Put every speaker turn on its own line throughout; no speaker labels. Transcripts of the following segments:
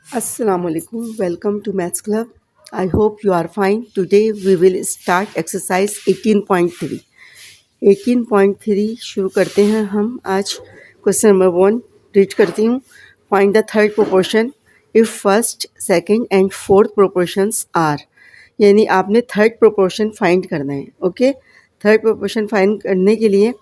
Assalamualaikum. Welcome to Maths Club. I hope you are fine. Today we will start exercise 18.3. 18.3 शुरू करते हैं हम आज. क्वेश्चन नंबर 1 रीड करती हूँ. Find the third proportion if first, second and fourth proportions are. यानी आपने third proportion find करना है. ओके, थर्ड प्रोपोर्शन फाइंड करने के लिए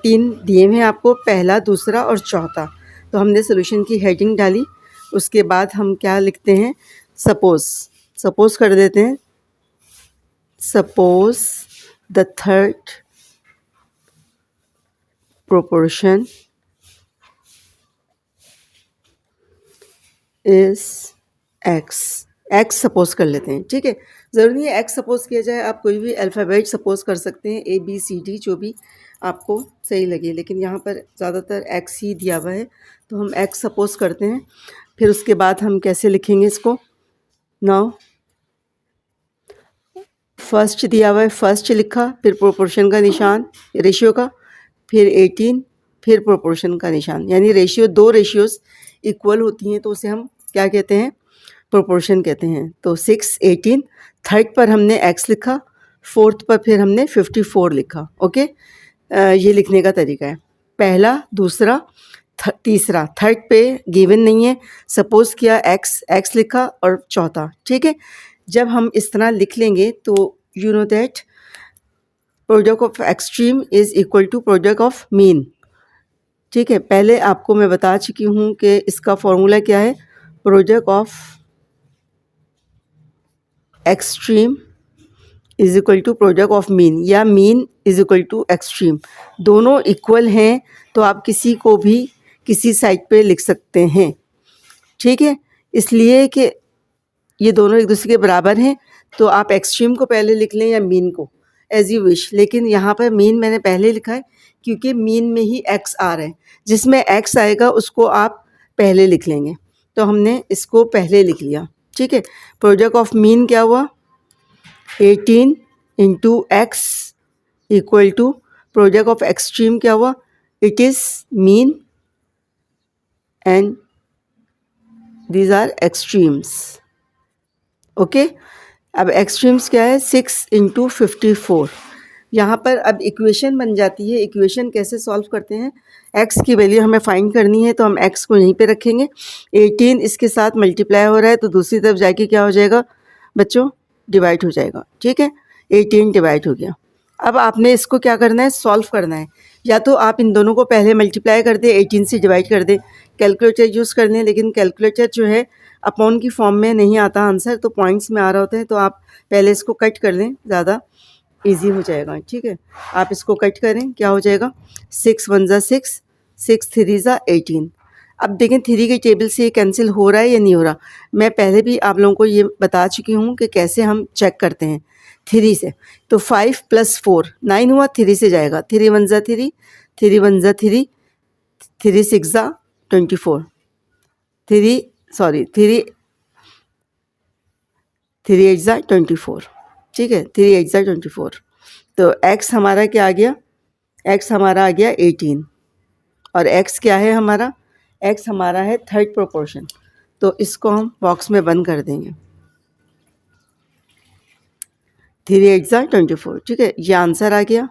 तीन दिए हैं आपको, पहला, दूसरा और चौथा. तो हमने सोल्यूशन की हेडिंग डाली. उसके बाद हम क्या लिखते हैं, सपोज कर देते हैं. Suppose the third proportion is x suppose कर लेते हैं. ठीक है, ज़रूरी नहीं है एक्स सपोज किया जाए, आप कोई भी अल्फ़ाबेट सपोज कर सकते हैं, ABCD जो भी आपको सही लगे, लेकिन यहाँ पर ज़्यादातर एक्स ही दिया हुआ है तो हम एक्स सपोज करते हैं. फिर उसके बाद हम कैसे लिखेंगे इसको. नाउ फर्स्ट दिया हुआ है, फर्स्ट लिखा, फिर प्रोपोर्शन का निशान, रेशियो का, फिर 18, फिर प्रोपोर्शन का निशान. यानी रेशियो, दो रेशियोज इक्वल होती हैं तो उसे हम क्या कहते हैं, प्रोपोर्शन कहते हैं. तो 6, 18, थर्ड पर हमने x लिखा, फोर्थ पर फिर हमने 54 लिखा. ओके, ये लिखने का तरीका है. पहला, दूसरा, तीसरा, थर्ड पे गिवन नहीं है, सपोज किया, x लिखा और चौथा. ठीक है, जब हम इस तरह लिख लेंगे तो you know that product of extreme is equal to product of mean. ठीक है, पहले आपको मैं बता चुकी हूँ कि इसका फॉर्मूला क्या है. Product of extreme is equal to product of mean, या mean is equal to extreme. दोनों इक्वल हैं तो आप किसी को भी किसी साइड पे लिख सकते हैं. ठीक है, इसलिए कि ये दोनों एक दूसरे के बराबर हैं तो आप एक्सट्रीम को पहले लिख लें या मीन को, एज यू विश. लेकिन यहाँ पर मीन मैंने पहले लिखा है क्योंकि मीन में ही एक्स आ रहा है. जिसमें एक्स आएगा उसको आप पहले लिख लेंगे, तो हमने इसको पहले लिख लिया. ठीक है, प्रोडक्ट ऑफ मीन क्या हुआ, 18 into X equal to product of extreme क्या हुआ, it is mean and these are extremes. Okay, अब एक्सट्रीम्स क्या है, 6 इंटू 54. यहाँ पर अब इक्वेशन बन जाती है. इक्वेशन कैसे सॉल्व करते हैं, एक्स की वैल्यू हमें फाइंड करनी है तो हम एक्स को यहीं पे रखेंगे. 18 इसके साथ मल्टीप्लाई हो रहा है तो दूसरी तरफ जाके क्या हो जाएगा बच्चों, डिवाइड हो जाएगा. ठीक है, 18 डिवाइड हो गया. अब आपने इसको क्या करना है, सॉल्व करना है. या तो आप इन दोनों को पहले मल्टीप्लाई कर दें, 18 से डिवाइड कर दें, कैलकुलेटर यूज़ कर लें. लेकिन कैलकुलेटर जो है अपॉन की फॉर्म में नहीं आता आंसर, तो पॉइंट्स में आ रहा होता है, तो आप पहले इसको कट कर लें, ज़्यादा इजी हो जाएगा. ठीक है, आप इसको कट करें, क्या हो जाएगा, 6 1 ज़ा 6, 6 3 ज़ा 18. अब देखें 3 की टेबल से ये कैंसिल हो रहा है या नहीं हो रहा. मैं पहले भी आप लोगों को ये बता चुकी हूँ कि कैसे हम चेक करते हैं 3 से. तो 5 + 4 9 हुआ, 3 से जाएगा, 3 1 ज़ा 3, 3 1 ज़ा 3, 3 6 ज़ा 24, 3 8 ज़ा 24. ठीक है, 3 8 ज़ा 24. तो x हमारा क्या आ गया, x हमारा आ गया 18. और x क्या है हमारा, x हमारा है थर्ड प्रोपोर्शन. तो इसको हम बॉक्स में बंद कर देंगे. 3 8 ज़ा 24. ठीक है, ये आंसर आ गया.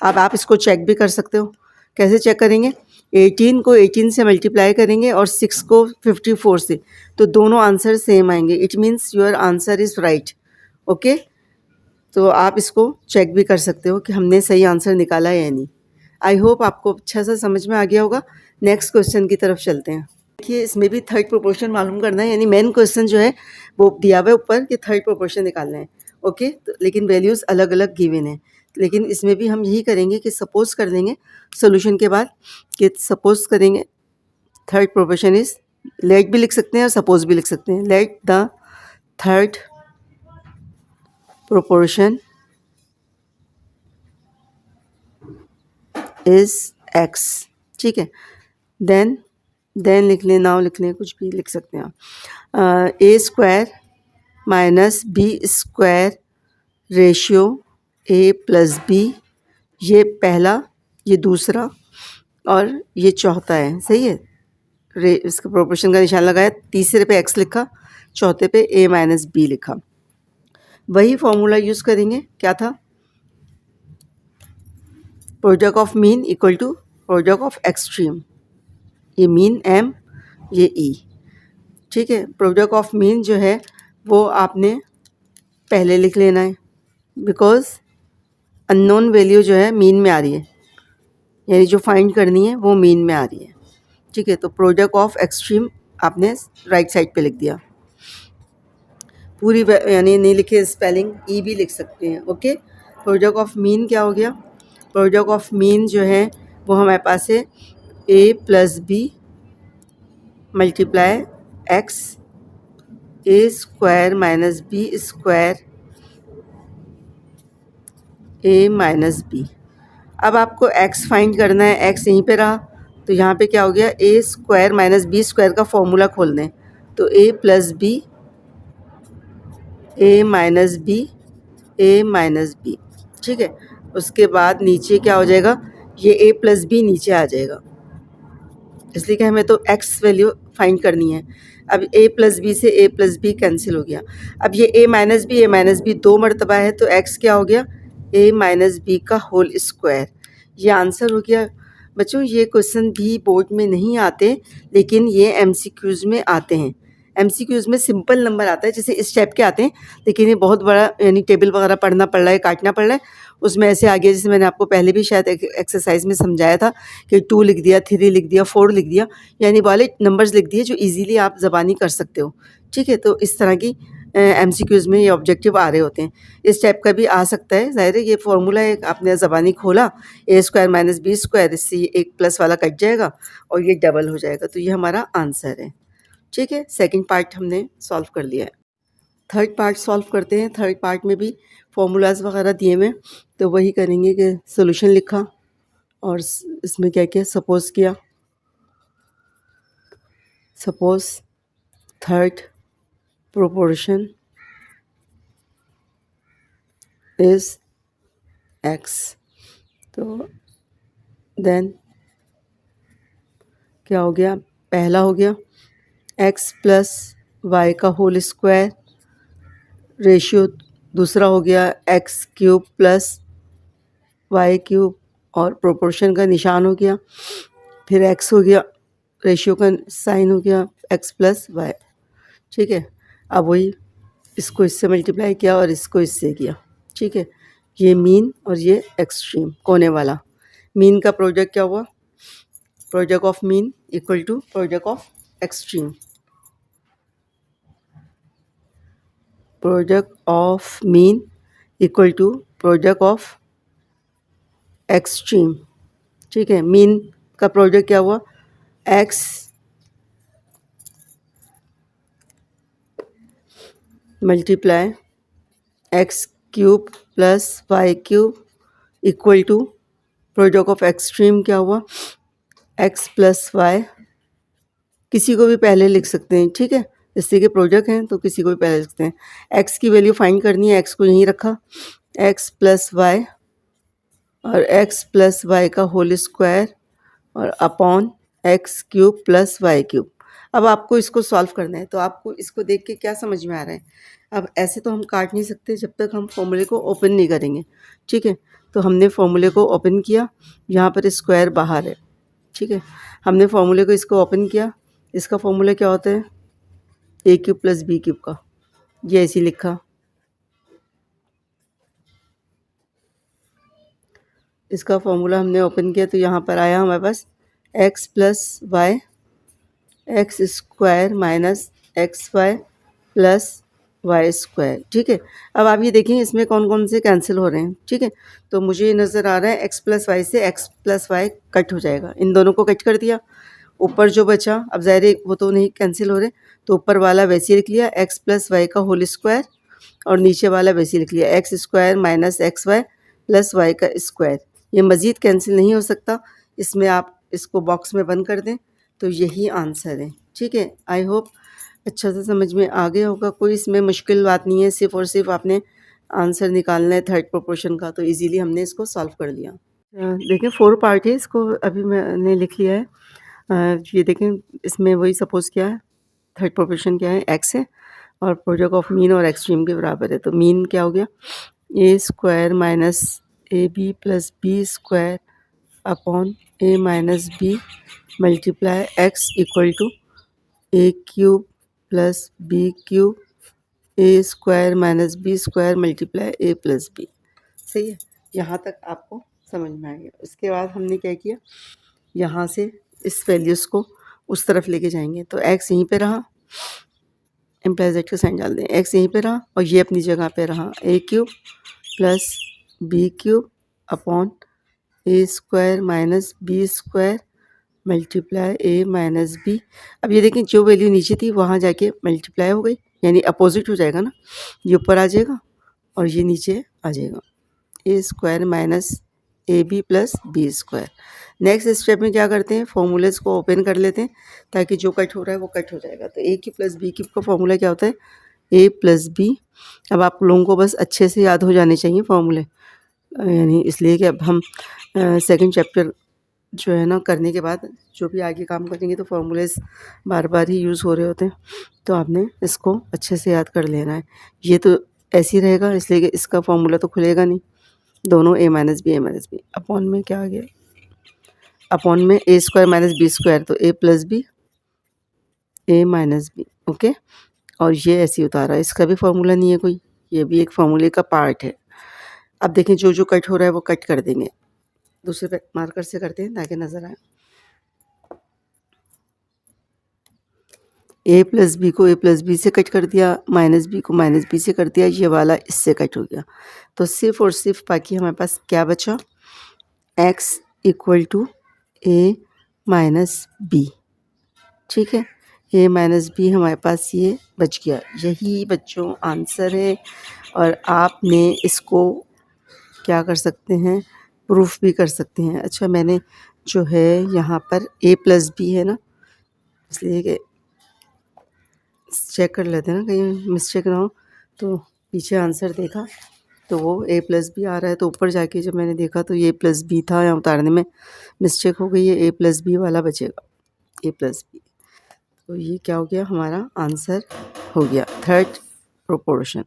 अब आप इसको चेक भी कर सकते हो. कैसे चेक करेंगे, 18 को 18 से मल्टीप्लाई करेंगे और 6 को 54 से, तो दोनों आंसर सेम आएंगे. It means your answer is right. Okay, तो आप इसको चेक भी कर सकते हो कि हमने सही आंसर निकाला है या नहीं. आई होप आपको अच्छा सा समझ में आ गया होगा. नेक्स्ट क्वेश्चन की तरफ चलते हैं. देखिए, इसमें भी थर्ड प्रोपोर्शन मालूम करना है, यानी मेन क्वेश्चन जो है वो दिया हुआ है ऊपर कि थर्ड प्रोपोर्शन निकालना है. ओके, तो लेकिन वैल्यूज़ अलग अलग गिवन है. लेकिन इसमें भी हम यही करेंगे कि सपोज कर देंगे सोल्यूशन के बाद, कि सपोज करेंगे थर्ड प्रोपोर्शन इज़, लेट भी लिख सकते हैं और सपोज भी लिख सकते हैं. Let the third proportion is x. ठीक है, देन लिख लें, नाउ लिख लें, कुछ भी लिख सकते हैं आप. a square minus b square ratio a + b. ये पहला, ये दूसरा और ये चौथा है. सही है, इसका प्रोपोर्शन का निशान लगाया, तीसरे पे x लिखा, चौथे पे a माइनस बी लिखा। वही फॉर्मूला यूज़ करेंगे, क्या था, product of mean equal to product of extreme. ये मीन m, ये e, ठीक है। प्रोडक्ट ऑफ मीन जो है वो आपने पहले लिख लेना है, बिकॉज अननोन वैल्यू जो है मीन में आ रही है, यानी जो फाइंड करनी है वो मीन में आ रही है, ठीक है। तो प्रोडक्ट ऑफ एक्सट्रीम आपने राइट साइड पे लिख दिया, पूरी यानी नहीं लिखे स्पेलिंग ई भी लिख सकते हैं, ओके। प्रोडक्ट ऑफ मीन क्या हो गया, प्रोडक्ट ऑफ मीन जो है वो हमारे पास है a plus B multiply X A square minus B square A minus B. अब आपको x फाइंड करना है, x यहीं पे रहा, तो यहाँ पे क्या हो गया, A square minus B square का फॉर्मूला खोल दें, तो a plus B A minus B A minus B, ठीक है। उसके बाद नीचे क्या हो जाएगा, ये a प्लस बी नीचे आ जाएगा, इसलिए कि हमें तो x वैल्यू फाइंड करनी है। अब a प्लस बी से a प्लस बी कैंसिल हो गया। अब ये a माइनस बी दो मरतबा है, तो x क्या हो गया, a माइनस बी का होल स्क्वायर। ये आंसर हो गया। बच्चों ये क्वेश्चन भी बोर्ड में नहीं आते, लेकिन ये MCQs में आते हैं। MCQs में सिंपल नंबर आता है, जैसे इस टाइप के आते हैं, लेकिन ये बहुत बड़ा यानी टेबल वगैरह पढ़ना पड़ रहा है, काटना पड़ रहा है, उसमें ऐसे आ गया। जैसे मैंने आपको पहले भी शायद एक्सरसाइज में समझाया था कि 2 लिख दिया, 3 लिख दिया, 4 लिख दिया, यानी वाले नंबर्स लिख दिए जो इजीली आप ज़बानी कर सकते हो, ठीक है। तो इस तरह की MCQs में ये ऑब्जेक्टिव आ रहे होते हैं। इस टाइप का भी आ सकता है, ज़ाहिर है ये फार्मूला है, आपने ज़बानी खोला, ए स्क्वायर माइनस बी स्क्वायर, इससे ये एक प्लस वाला कट जाएगा और ये डबल हो जाएगा, तो ये हमारा आंसर है, ठीक है। सेकंड पार्ट हमने सॉल्व कर लिया है। थर्ड पार्ट सॉल्व करते हैं। थर्ड पार्ट में भी फॉर्मूलाज वगैरह दिए हुए, तो वही करेंगे कि सोल्यूशन लिखा और इसमें क्या किया, सपोज किया, suppose third proportion is x, तो देन क्या हो गया, पहला हो गया x प्लस वाई का होल स्क्वायर रेशियो, दूसरा हो गया x cube plus Y cube और प्रोपोर्शन का निशान हो गया, फिर x हो गया, रेशियो का साइन हो गया x प्लस वाई, ठीक है। अब वही इसको इससे मल्टीप्लाई किया और इसको इससे किया, ठीक है। ये मीन और ये एक्सट्रीम कोने वाला, मीन का प्रोडक्ट क्या हुआ, product of mean equal to product of extreme, product of mean equal to product of extreme, ठीक है। मीन का प्रोडक्ट क्या हुआ, x multiply X cube plus Y cube equal to product of extreme क्या हुआ, x plus Y, किसी को भी पहले लिख सकते हैं, ठीक है। इससे के प्रोडक्ट हैं तो किसी को भी पहले लिख सकते हैं। x की वैल्यू फाइंड करनी है, x को यहीं रखा, x प्लस वाई और x प्लस वाई का होल स्क्वायर और upon X cube plus Y cube. अब आपको इसको सॉल्व करना है, तो आपको इसको देख के क्या समझ में आ रहा है, अब ऐसे तो हम काट नहीं सकते जब तक हम फॉर्मूले को ओपन नहीं करेंगे, ठीक है। तो हमने फॉर्मूले को ओपन किया, यहाँ पर स्क्वायर बाहर है, ठीक है। हमने फॉर्मूले को इसको ओपन किया, इसका फॉर्मूला क्या होता है, A cube plus B cube का, ये ऐसे लिखा, इसका फॉर्मूला हमने ओपन किया, तो यहाँ पर आया हमारे पास x plus Y X square minus X Y plus Y square, ठीक है। अब आप ये देखें इसमें कौन कौन से कैंसिल हो रहे हैं, ठीक है। तो मुझे नज़र आ रहा है x प्लस वाई से x प्लस वाई कट हो जाएगा, इन दोनों को कट कर दिया, ऊपर जो बचा, अब ज़ाहिर वो तो नहीं कैंसिल हो रहे, तो ऊपर वाला वैसे ही लिख लिया x प्लस वाई का होल स्क्वायर और नीचे वाला वैसे ही लिख लिया X square minus X Y plus Y का स्क्वायर। ये मज़ीद कैंसिल नहीं हो सकता, इसमें आप इसको बॉक्स में बंद कर दें, तो यही आंसर है, ठीक है। आई होप अच्छा से समझ में आ गया होगा, कोई इसमें मुश्किल बात नहीं है, सिर्फ और सिर्फ आपने आंसर निकालना है थर्ड प्रोपोर्शन का, तो इजीली हमने इसको सॉल्व कर लिया। देखिए 4 पार्ट है, इसको अभी मैंने लिख लिया है। ये देखें, इसमें वही सपोज़ क्या है, थर्ड प्रोपोर्शन क्या है, एक्स है और प्रोडक्ट ऑफ मीन और एक्सट्रीम के बराबर है। तो मीन क्या हो गया, A square minus A B plus B square upon A minus B multiply X equal to A cube plus B cube A square minus B square multiply A plus B. सही है, यहाँ तक आपको समझ में आ गया। उसके बाद हमने क्या किया, यहाँ से इस वैल्यूज़ को उस तरफ लेके जाएंगे। तो एक्स यहीं पे रहा, इम्प्लाइज दैट का साइन डाल दें, एक्स यहीं पे रहा और ये अपनी जगह पे रहा, A cube plus B cube upon A square minus B square multiply A minus B. अब ये देखें, जो वैल्यू नीचे थी वहाँ जाके मल्टीप्लाई हो गई, यानी अपोजिट हो जाएगा ना, ये ऊपर आ जाएगा और ये नीचे आ जाएगा, A square minus A B plus B square. Next step में क्या करते हैं, फॉर्मूलेस को ओपन कर लेते हैं ताकि जो कट हो रहा है वो कट हो जाएगा। तो ए क्यूब प्लस बी क्यूब का फॉर्मूला क्या होता है, ए प्लस बी। अब आप लोगों को बस अच्छे से याद हो जाने चाहिए फॉर्मूले, यानी इसलिए कि अब हम सेकंड चैप्टर जो है ना करने के बाद जो भी आगे काम करेंगे तो फॉर्मूलेस बार बार ही यूज़ हो रहे होते हैं, तो आपने इसको अच्छे से याद कर लेना है। ये तो ऐसे ही रहेगा, इसलिए कि इसका फॉर्मूला तो खुलेगा नहीं, दोनों ए माइनस बी अपॉन में क्या आ गया, अपॉन में ए स्क्वायर माइनस बी स्क्वायर, तो ए plus B A minus B. Okay, और ये ऐसे ही उतारा, इसका भी फॉर्मूला नहीं है कोई, ये भी एक फॉर्मूले का पार्ट है। अब देखें, जो जो कट हो रहा है वो कट कर देंगे, दूसरे पे मार्कर से करते हैं ताकि नज़र आए। ए प्लस बी को ए प्लस बी से कट कर दिया, माइनस बी को माइनस बी से कर दिया, ये वाला इससे कट हो गया। तो सिर्फ और सिर्फ बाकी हमारे पास क्या बचा, X equal to A minus B. ठीक है, ए माइनस बी हमारे पास ये बच गया। यही बच्चों आंसर है, और आपने इसको क्या कर सकते हैं, प्रूफ भी कर सकते हैं। अच्छा, मैंने जो है यहाँ पर ए प्लस बी है ना, इसलिए कि चेक कर लेते हैं ना कहीं मिस्टेक ना हो। तो पीछे आंसर देखा तो वो ए प्लस बी आ रहा है, तो ऊपर जाके जब मैंने देखा तो ये प्लस बी था, यहाँ उतारने में मिस्टेक हो गई है, ए प्लस बी वाला बचेगा, ए प्लस बी। तो ये क्या हो गया, हमारा आंसर हो गया थर्ड प्रोपोर्शन,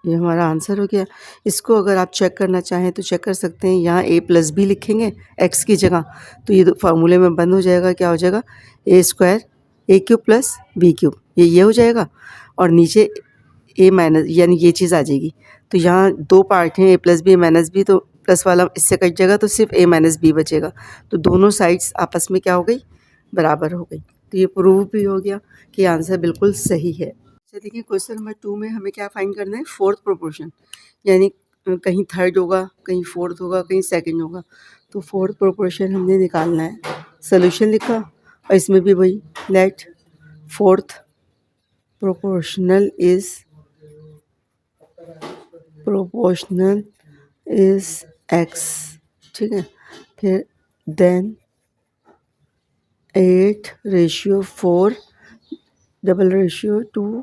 ये हमारा आंसर हो गया। इसको अगर आप चेक करना चाहें तो चेक कर सकते हैं, यहाँ ए प्लस बी लिखेंगे एक्स की जगह, तो ये फार्मूले में बंद हो जाएगा, क्या हो जाएगा, A square A cube plus B cube, ये हो जाएगा, और नीचे ए माइनस, यानी ये चीज़ आ जाएगी। तो यहाँ दो पार्ट हैं, ए प्लस बी माइनस बी, तो प्लस वाला इससे कट जाएगा तो सिर्फ ए माइनस बी बचेगा। तो दोनों साइड्स आपस में क्या हो गई, बराबर हो गई। तो ये प्रूव भी हो गया कि आंसर बिल्कुल सही है। अच्छा देखिए, क्वेश्चन नंबर 2 में हमें क्या फाइंड करना है, फोर्थ प्रोपोर्शन, यानी कहीं थर्ड होगा, कहीं फोर्थ होगा, कहीं सेकंड होगा। तो फोर्थ प्रोपोर्शन हमने निकालना है। सोल्यूशन लिखा और इसमें भी वही, let fourth proportional is X. ठीक है, फिर देन 8:4 2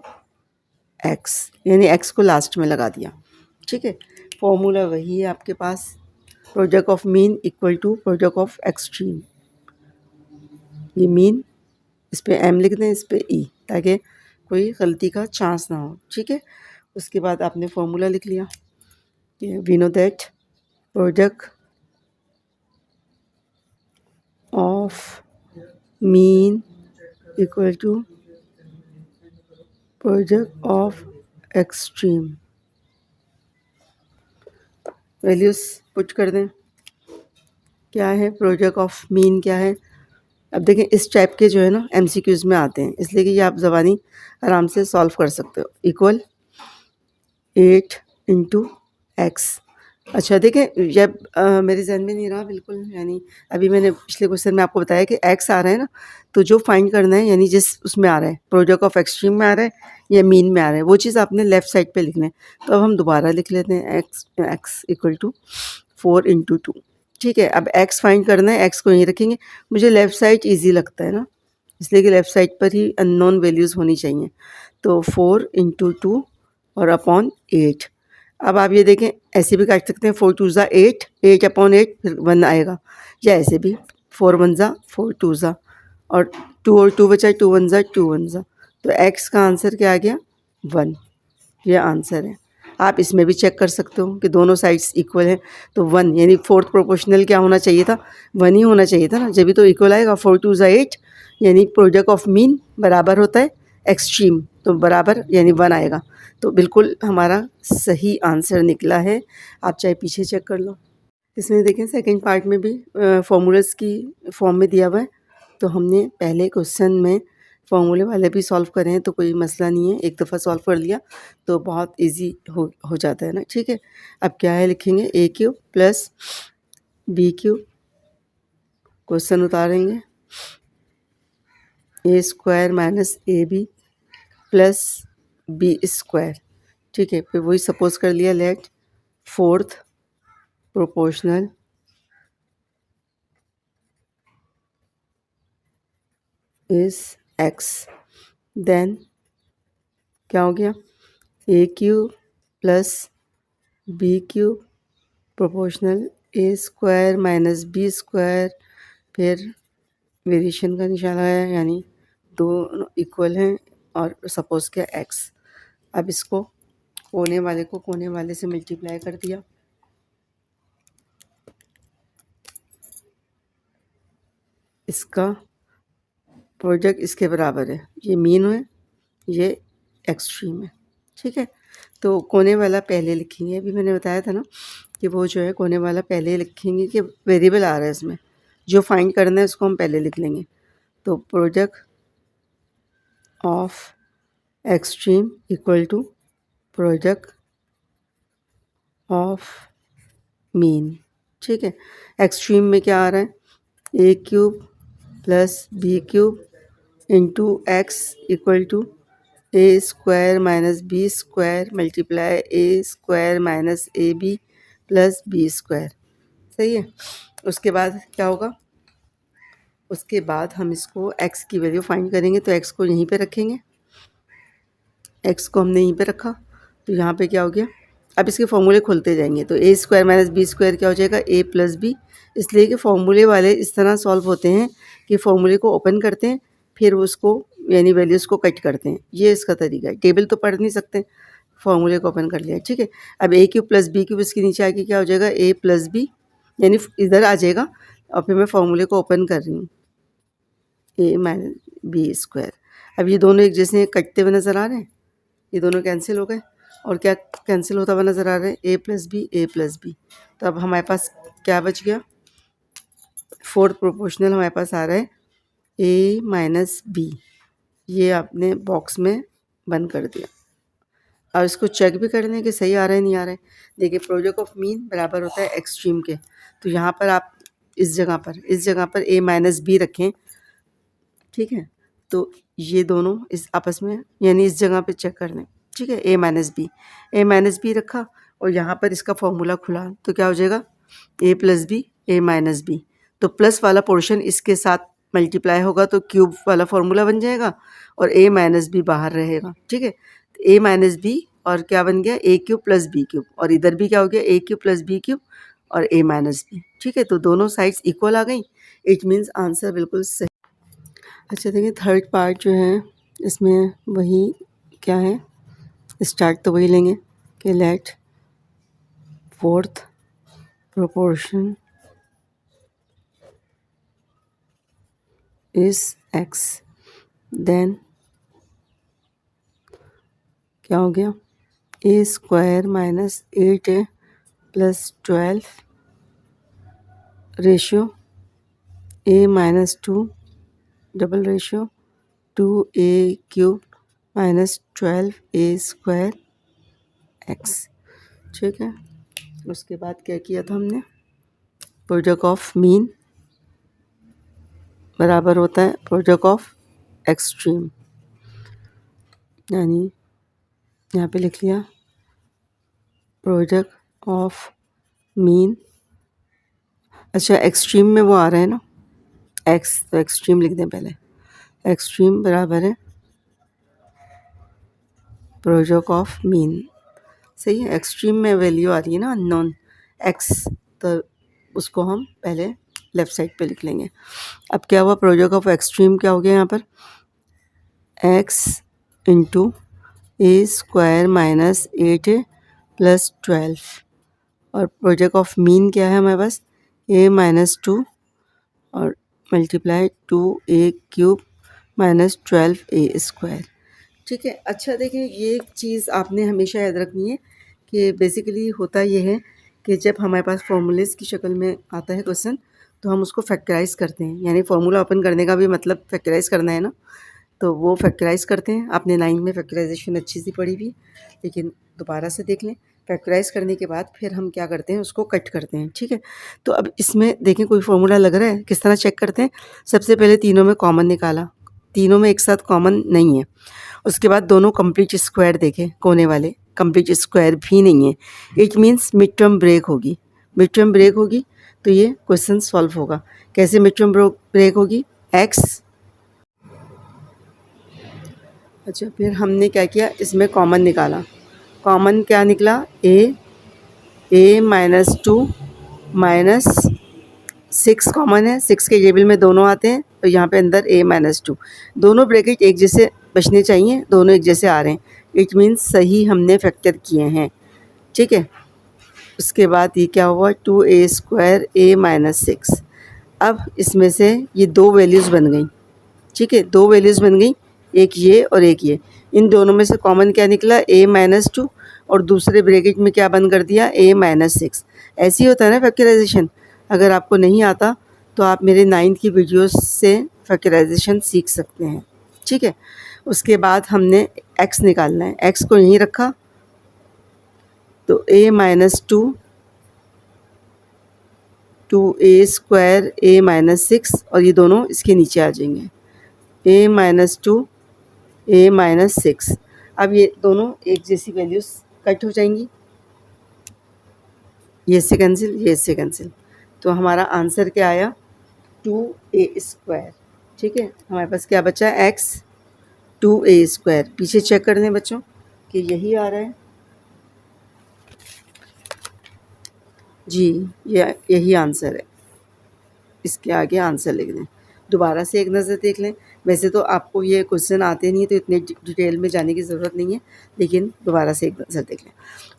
एक्स, यानी एक्स को लास्ट में लगा दिया। ठीक है, फॉर्मूला वही है आपके पास, product of mean equal to product of extreme. ये मीन, इस पर एम लिख दें, इस पर ई, ताकि कोई गलती का चांस ना हो। ठीक है, उसके बाद आपने फॉर्मूला लिख लिया, we know that product of mean equal to product of extreme. Values put कर दें, क्या है प्रोडक्ट ऑफ मीन क्या है। अब देखें, इस टाइप के जो है ना एमसीक्यूज़ में आते हैं, इसलिए कि ये आप ज़बानी आराम से सॉल्व कर सकते हो। Equal 8 into x. अच्छा देखें, जब मेरे जहन में नहीं रहा बिल्कुल, यानी अभी मैंने पिछले क्वेश्चन में आपको बताया कि एक्स आ रहा है ना, तो जो फाइंड करना है, यानी जिस उसमें आ रहा है, प्रोडक्ट ऑफ एक्सट्रीम में आ रहा है या मीन में आ रहा है, वो चीज़ आपने लेफ़्ट साइड पे लिखना है। तो अब हम दोबारा लिख लेते हैं, एक्स इक्वल टू 4 इंटू 2। ठीक है, अब एक्स फाइंड करना है, एक्स को यहीं रखेंगे। मुझे लेफ़्ट साइड ईजी लगता है ना, इसलिए कि लेफ़्ट साइड पर ही अननोन वैल्यूज़ होनी चाहिए। तो 4 इंटू 2 और अपॉन 8। अब आप ये देखें, ऐसे भी काट सकते हैं, 4 2 8, 8 अपॉन 8, फिर 1 आएगा, या ऐसे भी 4 वन ज़ा 4 टू ज़ा, और 2 और 2 बचा, 2 वन ज़ा 2 वन ज़ा, तो x का आंसर क्या आ गया 1। ये आंसर है। आप इसमें भी चेक कर सकते हो कि दोनों साइड्स इक्वल हैं, तो 1 यानी फोर्थ प्रोपोर्शनल क्या होना चाहिए था, 1 ही होना चाहिए था ना, जब भी तो इक्वल आएगा। 4 टू ज़ा 8 यानी प्रोडक्ट ऑफ मीन बराबर होता है एक्सट्रीम, तो बराबर यानी 1 आएगा। तो बिल्कुल हमारा सही आंसर निकला है। आप चाहे पीछे चेक कर लो। इसमें देखें सेकंड पार्ट में भी फॉर्मूलाज की फॉर्म में दिया हुआ है, तो हमने पहले क्वेश्चन में फॉर्मूले वाले भी सॉल्व करे हैं, तो कोई मसला नहीं है, एक दफ़ा सॉल्व कर लिया तो बहुत इजी हो जाता है ना। ठीक है, अब क्या है लिखेंगे A cube plus B cube, question उतारेंगे A square minus A B plus B square. ठीक है, फिर वही सपोज कर लिया, let fourth proportional is X, then क्या हो गया ए cube plus B cube proportional A square minus B square, फिर वेरिएशन का निशान है यानी दोनों इक्वल हैं, और सपोज किया एक्स। अब इसको कोने वाले को कोने वाले से मल्टीप्लाई कर दिया, इसका प्रोडक्ट इसके बराबर है, ये मीन है ये एक्सट्रीम है। ठीक है, तो कोने वाला पहले लिखेंगे, अभी मैंने बताया था ना कि वो जो है कोने वाला पहले लिखेंगे कि वेरिएबल आ रहा है इसमें, जो फाइंड करना है उसको हम पहले लिख लेंगे। तो product of extreme equal to product of mean. ठीक है, एक्सट्रीम में क्या आ रहा है A cube plus B cube into X equal to A square minus B square multiply A square minus A B plus B square. सही है, उसके बाद क्या होगा, उसके बाद हम इसको x की वैल्यू फाइंड करेंगे, तो x को यहीं पे रखेंगे, x को हमने यहीं पे रखा, तो यहाँ पे क्या हो गया, अब इसके फॉर्मूले खुलते जाएंगे, तो ए स्क्वायर माइनस बी स्क्वायर क्या हो जाएगा ए प्लस बी, इसलिए कि फॉर्मूले वाले इस तरह सॉल्व होते हैं कि फॉर्मूले को ओपन करते हैं, फिर उसको यानी वैल्यूज़ को कट करते हैं, ये इसका तरीका है। टेबल तो पढ़ नहीं सकते, फॉर्मूले को ओपन कर लिया। ठीक है, अब ए क्यूब प्लस बी क्यूब इसके नीचे आके क्या हो जाएगा ए प्लस बी, यानी इधर आ जाएगा, और फिर मैं फॉर्मूले को ओपन कर रही हूँ ए माइनस बी स्क्वायर। अब ये दोनों एक जैसे कटते हुए नज़र आ रहे हैं, ये दोनों कैंसिल हो गए, और क्या कैंसिल होता हुआ नज़र आ रहा है ए प्लस बी। तो अब हमारे पास क्या बच गया, फोर्थ प्रोपोर्शनल हमारे पास आ रहा है ए माइनस बी, ये आपने बॉक्स में बंद कर दिया। और इसको चेक भी कर लें कि सही आ रहा है नहीं आ रहा है। देखिए प्रोडक्ट ऑफ मीन बराबर होता है एक्सट्रीम के, तो यहाँ पर आप इस जगह पर ए माइनस बी रखें। ठीक है, तो ये दोनों इस आपस में यानी इस जगह पे चेक कर लें। ठीक है, ए माइनस बी रखा, और यहाँ पर इसका फॉर्मूला खुला, तो क्या हो जाएगा ए plus B A minus B, तो प्लस वाला पोर्शन इसके साथ मल्टीप्लाई होगा तो क्यूब वाला फॉर्मूला बन जाएगा, और ए माइनस बी बाहर रहेगा। ठीक है, ए माइनस बी और क्या बन गया ए क्यूब प्लस बी क्यूब, और इधर भी क्या हो गया ए क्यूब प्लस बी क्यूब और ए माइनस बी। ठीक है, तो दोनों साइड्स इक्वल आ गई, इट मीन्स आंसर बिल्कुल सही। अच्छा देखिए थर्ड पार्ट जो है इसमें वही क्या है, स्टार्ट तो वही लेंगे कि let fourth proportion is X, then क्या हो गया A square minus 8 plus 12 ratio A minus 2 double ratio 2a cube minus 12 A square X. ठीक है, उसके बाद क्या किया था हमने, प्रोडक्ट ऑफ मीन बराबर होता है प्रोडक्ट ऑफ एक्सट्रीम, यानी यहाँ पे लिख लिया प्रोडक्ट ऑफ मीन। अच्छा एक्सट्रीम में वो आ रहा है ना एक्स, तो एक्सट्रीम लिख दें पहले, एक्सट्रीम बराबर है प्रोडक्ट ऑफ मीन। सही है, एक्सट्रीम में वैल्यू आ रही है ना अननोन एक्स, तो उसको हम पहले लेफ़्ट साइड पे लिख लेंगे। अब क्या हुआ, प्रोडक्ट ऑफ एक्सट्रीम क्या हो गया यहाँ पर, x इंटू ए स्क्वायर माइनस 8 प्लस 12, और प्रोडक्ट ऑफ मीन क्या है हमारे पास, a माइनस 2 और multiply 2a³ minus 12a square. ठीक है, अच्छा देखिए, ये एक चीज़ आपने हमेशा याद रखनी है कि बेसिकली होता ये है कि जब हमारे पास फॉर्मूलेस की शक्ल में आता है क्वेश्चन, तो हम उसको फैक्टराइज़ करते हैं, यानी फार्मूला ओपन करने का भी मतलब फैक्टराइज़ करना है ना, तो वो फैक्टराइज़ करते हैं। आपने 9 में फैक्टराइजेशन अच्छी सी पढ़ी हुई, लेकिन दोबारा से देख लें। फैक्टराइज़ करने के बाद फिर हम क्या करते हैं, उसको कट करते हैं। ठीक है, तो अब इसमें देखें कोई फार्मूला लग रहा है, किस तरह चेक करते हैं। सबसे पहले तीनों में कॉमन निकाला, तीनों में एक साथ कॉमन नहीं है। उसके बाद दोनों कंप्लीट स्क्वायर देखे, कोने वाले कंप्लीट स्क्वायर भी नहीं है। It means mid term break होगी, मिड टर्म ब्रेक होगी तो ये क्वेश्चन सॉल्व होगा। कैसे मिड टर्म ब्रेक होगी, एक्स, अच्छा फिर हमने क्या किया, इसमें कॉमन निकाला। कॉमन क्या निकला, ए माइनस 2 माइनस 6 कॉमन है, 6 के टेबल में दोनों आते हैं, तो यहाँ पे अंदर a माइनस 2, दोनों ब्रैकेट एक जैसे बचने चाहिए, दोनों एक जैसे आ रहे हैं। इट मीन्स सही हमने फैक्टर किए हैं। ठीक है, उसके बाद ये क्या हुआ, 2a स्क्वायर a माइनस 6। अब इसमें से ये दो वैल्यूज़ बन गई। ठीक है, दो वैल्यूज़ बन गई, एक ये और एक ये। इन दोनों में से कॉमन क्या निकला, a माइनस 2, और दूसरे ब्रैकेट में क्या बंद कर दिया, a माइनस 6। ऐसे ही होता है ना फैक्टराइजेशन। अगर आपको नहीं आता तो आप मेरे 9th की वीडियोस से फैक्टराइजेशन सीख सकते हैं। ठीक है, उसके बाद हमने x निकालना है, x को यहीं रखा, तो a minus 2a square a minus 6, और ये दोनों इसके नीचे आ जाएंगे, a माइनस 2 a माइनस 6। अब ये दोनों एक जैसी वैल्यूज़ कट हो जाएंगी, ये से कैंसिल, ये से कैंसिल, तो हमारा आंसर क्या आया, 2a स्क्वायर। ठीक है, हमारे पास क्या बचा, x 2a स्क्वायर। पीछे चेक कर दें बच्चों कि यही आ रहा है जी, यही आंसर है। इसके आगे आंसर लिख दें, दोबारा से एक नज़र देख लें। वैसे तो आपको ये क्वेश्चन आते नहीं है तो इतने डिटेल में जाने की ज़रूरत नहीं है, लेकिन दोबारा से एक नज़र देख लें।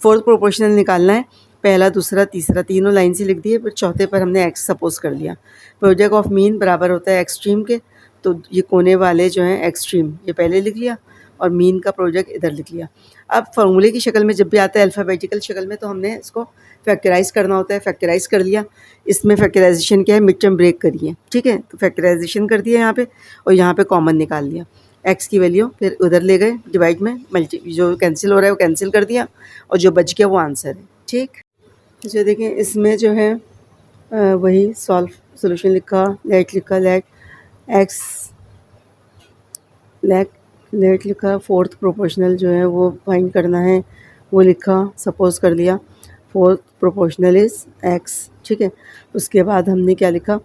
फोर्थ प्रोपोर्शनल निकालना है, पहला दूसरा तीसरा तीनों लाइन से लिख दिए, फिर चौथे पर हमने एक्स सपोज कर लिया। प्रोडक्ट ऑफ मीन बराबर होता है एक्सट्रीम के, तो ये कोने वाले जो हैं एक्सट्रीम ये पहले लिख लिया, और मीन का प्रोडक्ट इधर लिख लिया। अब फार्मूले की शक्ल में जब भी आता है अल्फ़ाबेटिकल शक्ल में, तो हमने इसको फैक्टराइज़ करना होता है, फैक्टराइज़ कर लिया। इसमें फैक्टराइजेशन क्या है, मिड टर्म ब्रेक करिए। ठीक है, तो फैक्टराइजेशन कर दिया यहाँ पे, और यहाँ पे कॉमन निकाल लिया, एक्स की वैल्यू फिर उधर ले गए डिवाइड में, मल्टी जो कैंसिल हो रहा है वो कैंसिल कर दिया, और जो बच गया वो आंसर है। ठीक, जो देखें इसमें जो है वही सॉल्व सोल्यूशन लिखा, लेट लिखा, लेट लिखा, फोर्थ प्रोपोर्शनल जो है वो फाइंड करना है वो लिखा, सपोज कर लिया फोर्थ प्रोपोर्शनल इज़ एक्स। ठीक है, उसके बाद हमने क्या लिखा,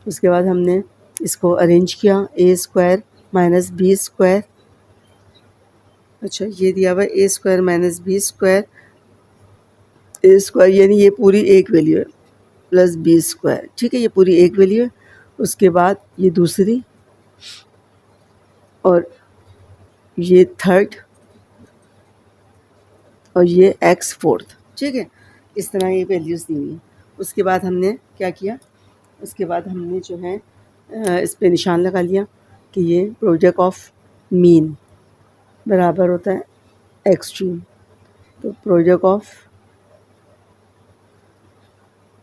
उसके बाद हमने इसको अरेंज किया, ए स्क्वायर माइनस बी स्क्वायर, अच्छा ये दिया हुआ ए स्क्वायर माइनस बी स्क्वायर, ए स्क्वायर यानी ये पूरी एक वैल्यू है, प्लस बी स्क्वायर। ठीक है, ये पूरी एक वैल्यू है। उसके बाद ये दूसरी, और ये थर्ड, और ये एक्स फोर्थ। ठीक है, इस तरह ये वैल्यूज़ दी हुई हैं। उसके बाद हमने क्या किया, उसके बाद हमने जो है इस पे निशान लगा लिया कि ये प्रोडक्ट ऑफ मीन बराबर होता है एक्सट्रीम, तो प्रोडक्ट ऑफ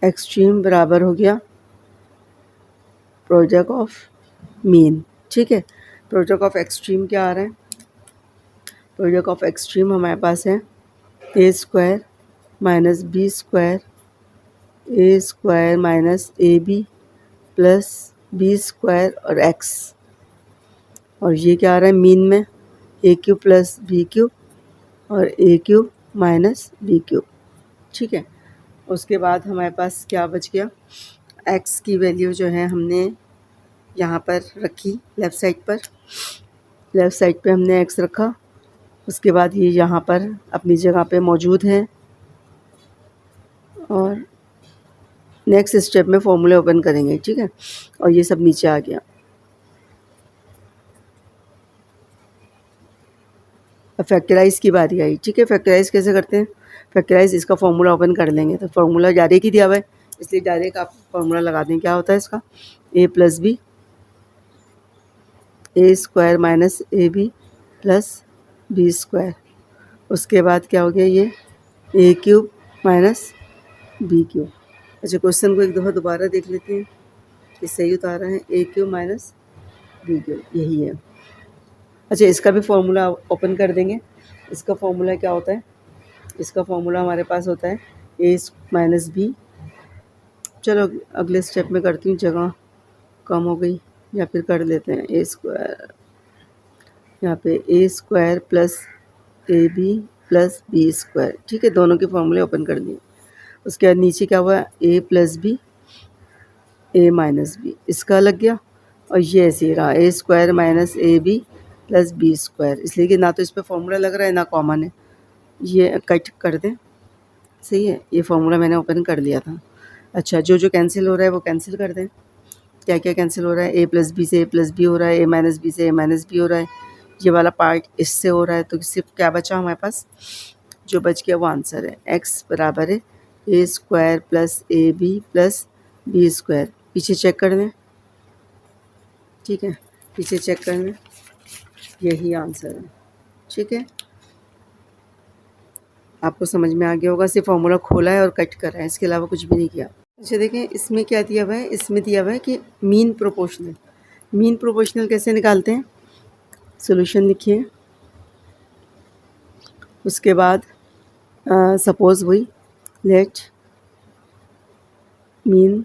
एक्सट्रीम बराबर हो गया प्रोडक्ट ऑफ मीन। ठीक है, प्रोडक्ट ऑफ एक्सट्रीम क्या आ रहा है, प्रोडक्ट ऑफ एक्सट्रीम हमारे पास है A square minus B square, A square minus A B plus B square और एक्स, और ये क्या आ रहा है मीन में, A cube plus B cube और A cube minus B cube. ठीक है, उसके बाद हमारे पास क्या बच गया, एक्स की वैल्यू जो है हमने यहाँ पर रखी, लेफ़्ट साइड पर, लेफ़्ट साइड पे हमने एक्स रखा। उसके बाद ये यहाँ पर अपनी जगह पे मौजूद है, और नेक्स्ट स्टेप में फॉर्मूले ओपन करेंगे, ठीक है। और ये सब नीचे आ गया। अब फैक्टराइज की बारी आई, ठीक है। फैक्टराइज कैसे करते हैं? फैक्टराइज इसका फॉर्मूला ओपन कर लेंगे। तो फॉर्मूला डायरेक्ट ही दिया हुआ है, इसलिए डायरेक्ट आप फॉर्मूला लगा दें। क्या होता है इसका? a plus B A square minus A B plus B square. उसके बाद क्या हो गया? ये A cube minus B cube. अच्छा, क्वेश्चन को एक दफ़ा दोबारा देख लेते हैं कि सही उतारा है। A cube minus B cube, यही है। अच्छा, इसका भी फॉर्मूला ओपन कर देंगे। इसका फॉर्मूला क्या होता है? इसका फॉर्मूला हमारे पास होता है ए माइनस बी। चलो अगले स्टेप में करती हूँ, जगह कम हो गई, या फिर कर लेते हैं ए स्क्वायर। यहाँ पे A square plus A B plus B square, ठीक है। दोनों के फॉर्मूले ओपन कर दिए। उसके बाद नीचे क्या हुआ? A plus B A minus B, इसका लग गया। और ये ऐसे ही रहा, A square minus A B plus B square, इसलिए कि ना तो इस पर फॉर्मूला लग रहा है ना कॉमन है। ये कट कर दें, सही है। ये फॉर्मूला मैंने ओपन कर लिया था। अच्छा, जो जो कैंसिल हो रहा है वो कैंसिल कर दें। क्या क्या कैंसिल हो रहा है? ए प्लस बी से ए प्लस बी हो रहा है, ए माइनस बी से ए माइनस बी हो रहा है, ये वाला पार्ट इससे हो रहा है। तो सिर्फ क्या बचा हमारे पास? जो बच गया वो आंसर है। एक्स बराबर है A square plus A B plus B square. पीछे चेक कर दें, ठीक है, पीछे चेक कर लें, यही आंसर है, ठीक है। आपको समझ में आ गया होगा। सिर्फ फॉर्मूला खोला है और कट करा है, इसके अलावा कुछ भी नहीं किया। अच्छा देखें, इसमें क्या दिया हुआ है? इसमें दिया हुआ है कि मीन प्रोपोर्शनल। मीन प्रोपोर्शनल कैसे निकालते हैं? सॉल्यूशन लिखिए। उसके बाद सपोज वही let mean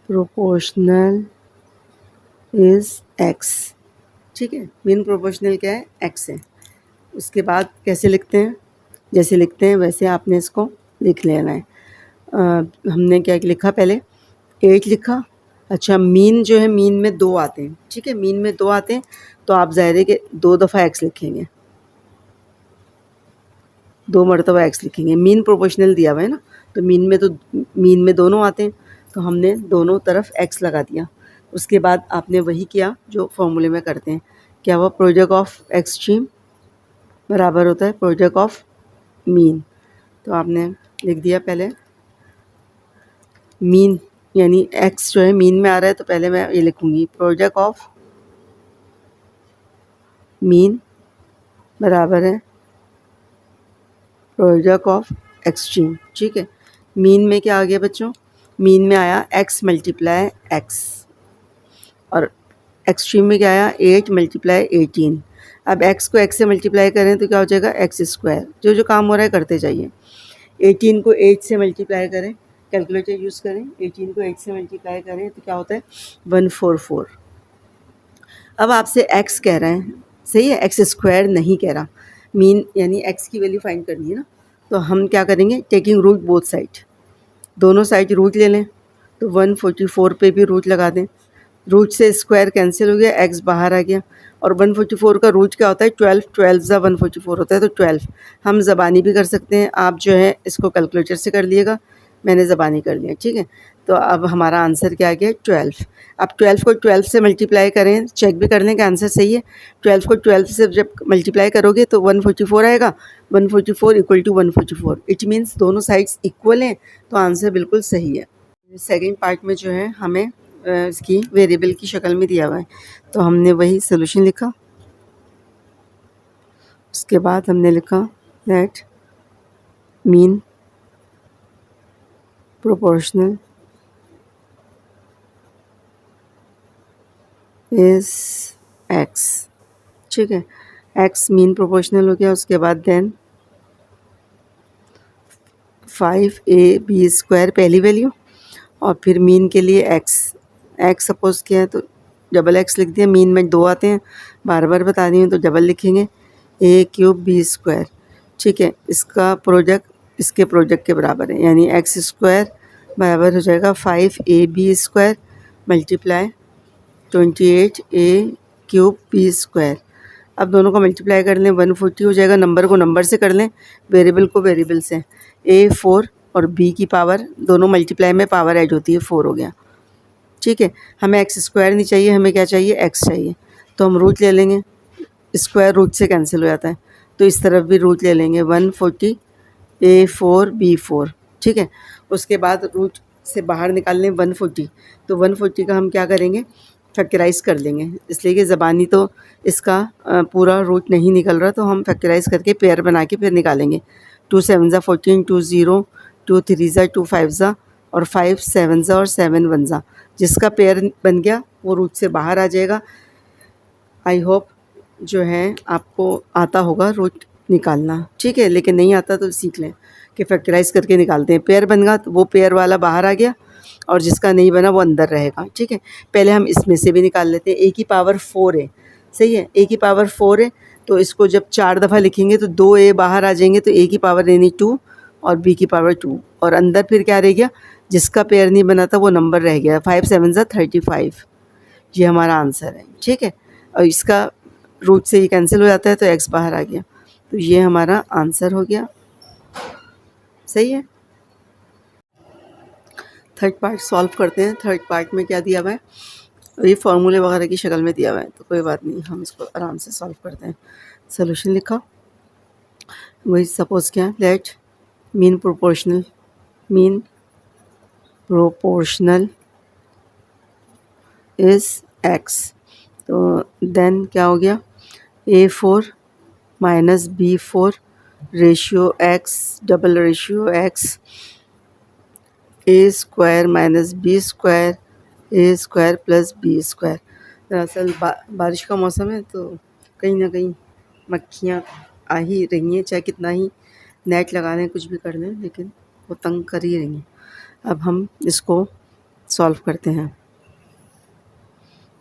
proportional is X, ठीक है। मीन प्रोपोर्शनल क्या है? एक्स है। उसके बाद कैसे लिखते हैं? जैसे लिखते हैं वैसे आपने इसको लिख लेना है। हमने क्या लिखा? पहले 8 लिखा। अच्छा, मीन जो है, मीन में 2 आते हैं, ठीक है। मीन में 2 आते हैं तो आप ज़ाहिर है कि 2 दफ़ा एक्स लिखेंगे, 2 मरतबा एक्स लिखेंगे। मीन प्रोपोर्शनल दिया हुआ है ना, तो मीन में दोनों आते हैं, तो हमने दोनों तरफ एक्स लगा दिया। उसके बाद आपने वही किया जो फॉर्मूले में करते हैं। क्या हुआ? प्रोडक्ट ऑफ एक्सट्रीम बराबर होता है प्रोडक्ट ऑफ मीन। तो आपने लिख दिया पहले मीन, यानी एक्स जो है मीन में आ रहा है, तो पहले मैं ये लिखूँगी प्रोडक्ट ऑफ मीन बराबर है प्रोडक्ट ऑफ एक्सट्रीम, ठीक है। मीन में क्या आ गया बच्चों? मीन में आया एक्स मल्टीप्लाई एक्स, और एक्सट्रीम में क्या आया? 8 मल्टीप्लाई 18। अब एक्स को एक्स से मल्टीप्लाई करें तो क्या हो जाएगा? X square. जो जो काम हो रहा है करते जाइए। 18 को 8 से मल्टीप्लाई करें, कैलकुलेटर यूज़ करें, 18 को 8 से मल्टीप्लाई करें तो क्या होता है? 144। अब आपसे एक्स कह रहे हैं, सही है, एक्स स्क्वायर नहीं कह रहा। मीन यानी एक्स की वैल्यू फाइंड करनी है ना, तो हम क्या करेंगे? टेकिंग रूट बोथ साइड, दोनों साइड रूट ले लें। तो 144 पे भी रूट लगा दें। रूट से स्क्वायर कैंसिल हो गया, एक्स बाहर आ गया। और 144 का रूट क्या होता है? 12, 12 ज़ा 144 होता है, तो 12। हम ज़बानी भी कर सकते हैं, आप जो है इसको कैलकुलेटर से कर लिएगा, मैंने ज़बानी कर लिया, ठीक है। तो अब हमारा आंसर क्या आ गया? 12। अब 12 को 12 से मल्टीप्लाई करें, चेक भी कर लें कि आंसर सही है। 12 को 12 से जब मल्टीप्लाई करोगे तो 144 आएगा। 144 इक्वल टू 144, इट मीन्स दोनों साइड्स इक्वल हैं, तो आंसर बिल्कुल सही है। सेकेंड पार्ट में जो है हमें इसकी वेरिएबल की शक्ल में दिया हुआ है, तो हमने वही सोल्यूशन लिखा। उसके बाद हमने लिखा let mean proportional is X, ठीक है। एक्स मीन प्रोपोर्शनल हो गया। उसके बाद देन 5ab स्क्वायर पहली वैल्यू, और फिर मीन के लिए एक्स सपोज किया है तो डबल एक्स लिख दिया। मीन में 2 आते हैं, बार बार बता रही हूँ, तो डबल लिखेंगे ए क्यूब बी स्क्वायर, ठीक है। इसका प्रोडक्ट इसके प्रोडक्ट के बराबर है, यानी एक्स स्क्वायर बराबर हो जाएगा 5ab स्क्वायर मल्टीप्लाई 28 ए क्यूब बी स्क्वायर। अब दोनों को मल्टीप्लाई कर लें, 140 हो जाएगा। नंबर को नंबर से कर लें, वेरिएबल को वेरिएबल से। A4 और b की पावर, दोनों मल्टीप्लाई में पावर ऐड होती है, 4 हो गया। ठीक है, हमें एक्स स्क्वायर नहीं चाहिए, हमें क्या चाहिए, एक्स चाहिए। तो हम रूट ले लेंगे, स्क्वायर रूट से कैंसिल हो जाता है, तो इस तरफ भी रूट ले लेंगे, 140 a4 b4। ठीक है, उसके बाद रूट से बाहर निकाल लें 140, तो 140 का हम क्या करेंगे, फैक्टराइज़ कर लेंगे, इसलिए कि ज़बानी तो इसका पूरा रूट नहीं निकल रहा, तो हम फैक्टराइज़ करके पेयर बना के फिर निकालेंगे। 2 7 ज़ा 14, 2 0, 2 3 ज़ा 2 5 ज़ा और 5 7 ज़ा और 7 1 ज़ा। जिसका पेयर बन गया वो रूट से बाहर आ जाएगा। आई होप जो है आपको आता होगा रूट निकालना। ठीक है, लेकिन नहीं आता तो सीख लें कि फैक्टराइज़ करके निकालते हैं। पेयर बन गया तो वो पेयर वाला बाहर आ गया और जिसका नहीं बना वो अंदर रहेगा। ठीक है, पहले हम इसमें से भी निकाल लेते हैं। ए की पावर 4 है, सही है, ए की पावर 4 है, तो इसको जब 4 दफ़ा लिखेंगे तो 2 ए बाहर आ जाएंगे, तो ए की पावर यानी 2 और बी की पावर 2, और अंदर फिर क्या रह गया, जिसका पेयर नहीं बना था वो नंबर रह गया। 5 7 ज़ा 35, ये हमारा आंसर है। ठीक है, और इसका रूट से ये कैंसिल हो जाता है तो एक्स बाहर आ गया, तो ये हमारा आंसर हो गया। सही है, थर्ड पार्ट सॉल्व करते हैं। थर्ड पार्ट में क्या दिया हुआ है, ये फार्मूले वगैरह की शक्ल में दिया हुआ है, तो कोई बात नहीं, हम इसको आराम से सॉल्व करते हैं। सोल्यूशन लिखा, वही सपोज़ क्या, let mean proportional is x, तो देन क्या हो गया, A4 minus B4 ratio x double ratio x ए स्क्वायर माइनस बी स्क्वायर ए स्क्वायर प्लस बी स्क्वायर। दरअसल बारिश का मौसम है तो कहीं ना कहीं मक्खियाँ आ ही रही हैं, चाहे कितना ही नेट लगा लें, कुछ भी कर लें, लेकिन वो तंग कर ही रही हैं। अब हम इसको सॉल्व करते हैं।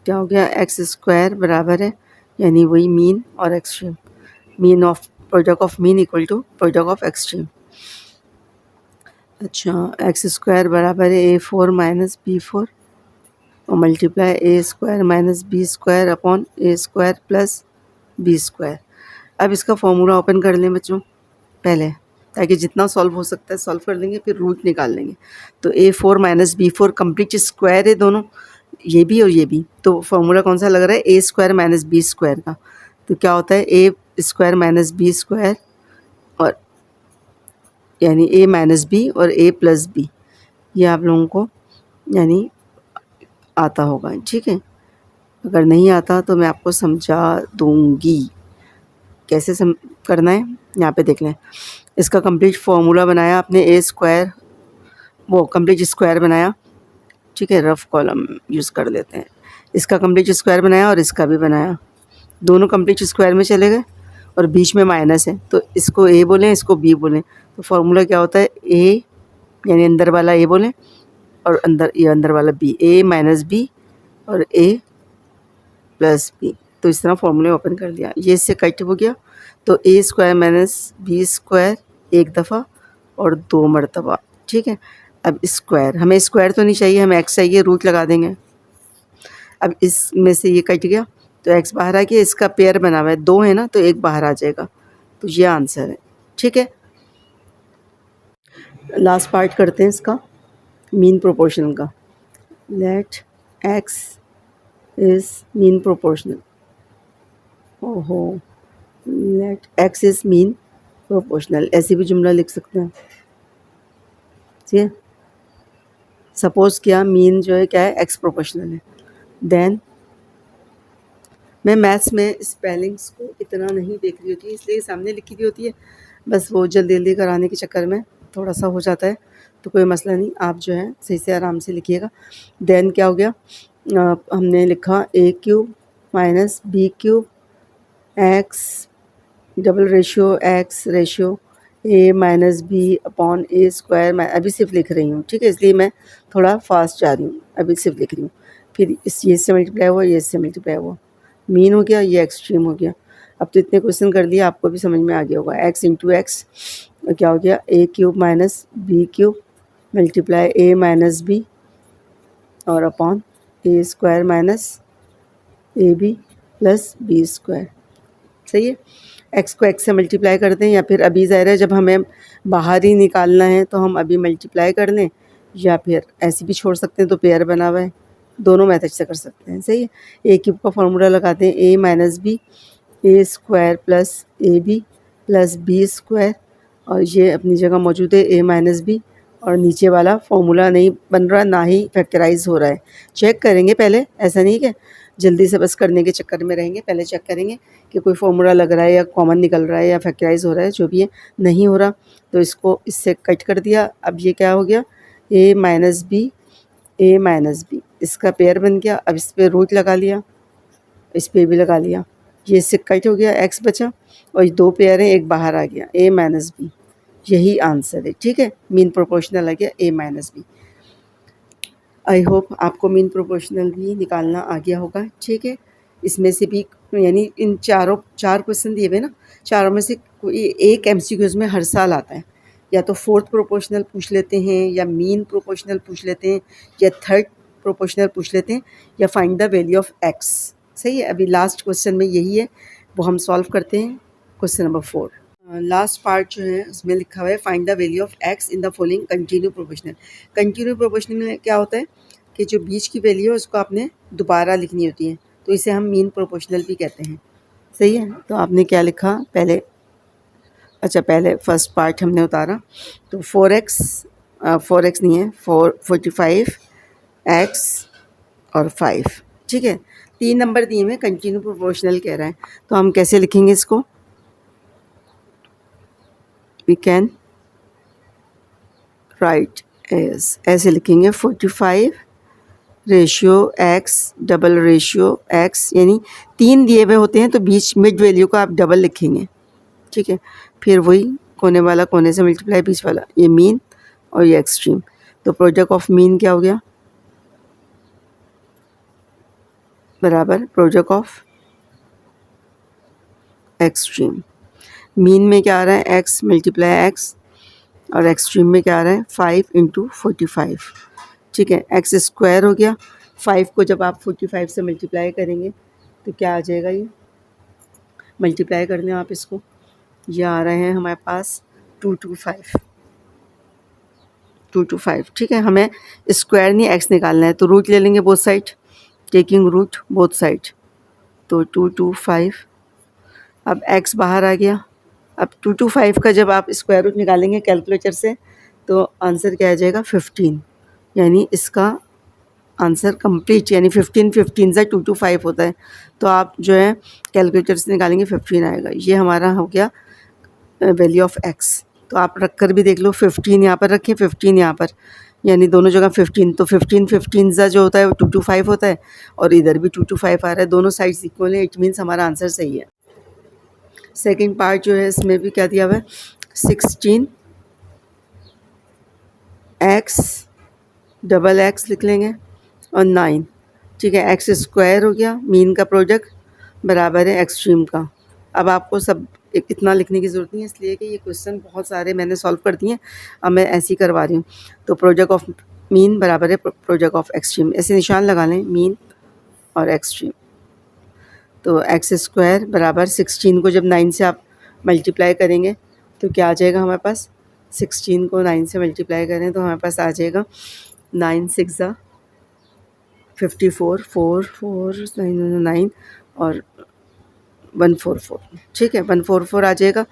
क्या हो गया, एक्स स्क्वायर बराबर है यानी वही मीन और extreme, mean of product of mean equal to product of extreme. अच्छा, एक्स स्क्वायर बराबर है A4 माइनस B4 और मल्टीप्लाई ए square minus B square upon ए स्क्वायर प्लस बी स्क्वायर। अब इसका फॉर्मूला ओपन कर लें बच्चों पहले, ताकि जितना सॉल्व हो सकता है सॉल्व कर लेंगे, फिर रूट निकाल लेंगे। तो A4 minus B4 complete square है दोनों, ये भी और ये भी, तो फॉर्मूला कौन सा लग रहा है, A square minus B square का। तो क्या होता है, A square minus B square और यानी ए माइनस बी और ए प्लस बी, ये आप लोगों को यानी आता होगा। ठीक है, अगर नहीं आता तो मैं आपको समझा दूंगी कैसे करना है, यहाँ पे देख लें। इसका कंप्लीट फॉर्मूला बनाया आपने, ए स्क्वायर वो कंप्लीट स्क्वायर बनाया। ठीक है, रफ कॉलम यूज़ कर लेते हैं। इसका कंप्लीट स्क्वायर बनाया और इसका भी बनाया, दोनों कंप्लीट स्क्वायर में चले गए और बीच में माइनस है, तो इसको ए बोलें, इसको बी बोलें। तो फॉर्मूला क्या होता है, ए यानी अंदर वाला ए बोलें और अंदर वाला बी, ए माइनस बी और ए प्लस बी। तो इस तरह फॉर्मूले ओपन कर दिया, ये इससे कट हो गया। तो ए स्क्वायर माइनस बी स्क्वायर एक दफ़ा और 2 मरतबा। ठीक है, अब स्क्वायर, हमें स्क्वायर तो नहीं चाहिए, हमें एक्स चाहिए, रूट लगा देंगे। अब इसमें से ये कट गया तो एक्स बाहर आ गया, इसका पेयर बना हुआ है, 2 है ना, तो एक बाहर आ जाएगा, तो ये आंसर है। ठीक है, लास्ट पार्ट करते हैं इसका, मीन प्रोपोर्शनल का। Let x is mean proportional, ओहो, let x is mean proportional, ऐसे भी जुमला लिख सकते हैं। ठीक है, सपोज़ किया मीन जो है क्या है, एक्स प्रोपोर्शनल है। देन मैं मैथ्स में स्पेलिंग्स को इतना नहीं देख रही होती, इसलिए सामने लिखी हुई होती है, बस वो जल्दी जल्दी कराने के चक्कर में थोड़ा सा हो जाता है, तो कोई मसला नहीं, आप जो है सही से आराम से लिखिएगा। देन क्या हो गया, हमने लिखा a cube minus B cube x double ratio x ratio A minus b upon A square. मैं अभी सिर्फ लिख रही हूँ, ठीक है, इसलिए मैं थोड़ा फास्ट जा रही हूँ, अभी सिर्फ लिख रही हूँ। फिर इस ये से मल्टीप्लाई हुआ, ये से मल्टीप्लाई हुआ, मीन हो गया, ये एक्सट्रीम हो गया। अब तो इतने क्वेश्चन कर दिए, आपको भी समझ में आ गया होगा। एक्स इंटू एक्स क्या हो गया, ए cube minus B cube multiply ए माइनस बी और upon A square minus A B plus B square. सही है, एक्स को एक्स से मल्टीप्लाई कर दें, या फिर अभी ज़ाहिर है जब हमें बाहर ही निकालना है तो हम अभी मल्टीप्लाई कर लें, या फिर ऐसे भी छोड़ सकते हैं, तो पेयर बना हुआ है, दोनों मेथड से कर सकते हैं। सही है। ए क्यूब का फॉर्मूला लगाते हैं, a minus B A square plus A B plus B square, और ये अपनी जगह मौजूद है ए माइनस बी, और नीचे वाला फॉर्मूला नहीं बन रहा, ना ही फैक्टराइज हो रहा है। चेक करेंगे पहले, ऐसा नहीं कि जल्दी से बस करने के चक्कर में रहेंगे, पहले चेक करेंगे कि कोई फॉर्मूला लग रहा है या कॉमन निकल रहा है या फैक्टराइज हो रहा है। जो भी है नहीं हो रहा तो इसको इससे कट कर दिया। अब ये क्या हो गया, ए माइनस बी इसका पेयर बन गया। अब इस पर रूट लगा लिया, इस पर भी लगा लिया, ये इससे कट हो गया, एक्स बचा, और ये दो पेयर हैं, एक बाहर आ गया, ए माइनस बी, यही आंसर है। ठीक है, मीन प्रोपोर्शनल आ गया ए माइनस बी। आई होप आपको मीन प्रोपोर्शनल भी निकालना आ गया होगा। ठीक है, इसमें से भी यानी इन चार क्वेश्चन दिए हुए ना, चारों में से कोई एक एमसीक्यूज में हर साल आता है। या तो फोर्थ प्रोपोर्शनल पूछ लेते हैं, या मीन प्रोपोर्शनल पूछ लेते हैं, या थर्ड प्रोपोर्शनल पूछ लेते हैं, या find the value of x. सही है, अभी लास्ट क्वेश्चन में यही है, वो हम सॉल्व करते हैं। क्वेश्चन नंबर 4 लास्ट पार्ट जो है उसमें लिखा हुआ है find the value of x in the following continue proportional. Continue proportional में क्या होता है कि जो बीच की वैल्यू है उसको आपने दोबारा लिखनी होती है, तो इसे हम मीन प्रोपोर्शनल भी कहते हैं। सही है, तो आपने क्या लिखा पहले, अच्छा पहले फर्स्ट पार्ट हमने उतारा, तो 4x नहीं है, 45 एक्स और 5। ठीक है, 3 नंबर दिए हुए, कंटिन्यू प्रोपोर्शनल कह रहा है, तो हम कैसे लिखेंगे इसको, वी कैन राइट एज, ऐसे लिखेंगे 45 ratio x double ratio x, यानी 3 दिए हुए होते हैं तो बीच मिड वैल्यू को आप डबल लिखेंगे। ठीक है, फिर वही कोने वाला कोने से मल्टीप्लाई, बीच वाला ये मीन और ये एक्सट्रीम, तो प्रोडक्ट ऑफ मीन क्या हो गया, बराबर प्रोडक्ट ऑफ एक्सट्रीम। मीन में क्या आ रहा है, एक्स मल्टीप्लाई एक्स, और एक्सट्रीम में क्या आ रहा है 5 इंटू 45। ठीक है, एक्स स्क्वायर हो गया, 5 को जब आप 45 से मल्टीप्लाई करेंगे तो क्या आ जाएगा, ये मल्टीप्लाई कर लें आप इसको, ये आ रहे हैं हमारे पास 225। ठीक है, हमें स्क्वायर नहीं एक्स निकालना है, तो रूट ले लेंगे both side, taking root both side, तो 225। अब एक्स बाहर आ गया, अब 225 का जब आप स्क्वायर रूट निकालेंगे कैलकुलेटर से तो आंसर क्या आ जाएगा 15, यानी इसका आंसर कंप्लीट, यानी 15 से 225 होता है, तो आप जो है कैलकुलेटर से निकालेंगे 15 आएगा। ये हमारा हो गया वैल्यू ऑफ एक्स। तो आप रख कर भी देख लो, 15 यहाँ पर रखें, 15 यहाँ पर, यानी दोनों जगह 15, तो 15 सा जो होता है वो 225 होता है, और इधर भी 225 आ रहा है, दोनों साइड्स इक्वल है, इट मीन्स हमारा आंसर सही है। सेकेंड पार्ट जो है इसमें भी क्या दिया हुआ है, 16 एक्स डबल एक्स लिख लेंगे और 9। ठीक है, एक्स स्क्वायर हो गया, मीन का प्रोडक्ट बराबर है एक्सट्रीम का। अब आपको सब इतना लिखने की ज़रूरत नहीं है, इसलिए कि ये क्वेश्चन बहुत सारे मैंने सॉल्व कर दिए, अब मैं ऐसे ही करवा रही हूँ। तो प्रोडक्ट ऑफ मीन बराबर है प्रोडक्ट ऑफ एक्सट्रीम, ऐसे निशान लगा लें, मीन और एक्सट्रीम। तो एक्स स्क्वायर बराबर 16 को जब 9 से आप मल्टीप्लाई करेंगे तो क्या आ जाएगा हमारे पास, 16 को 9 से मल्टीप्लाई करें तो हमारे पास आ जाएगा 9 6 54, 4 4 9 और 144। ठीक है, 144 आ जाएगा।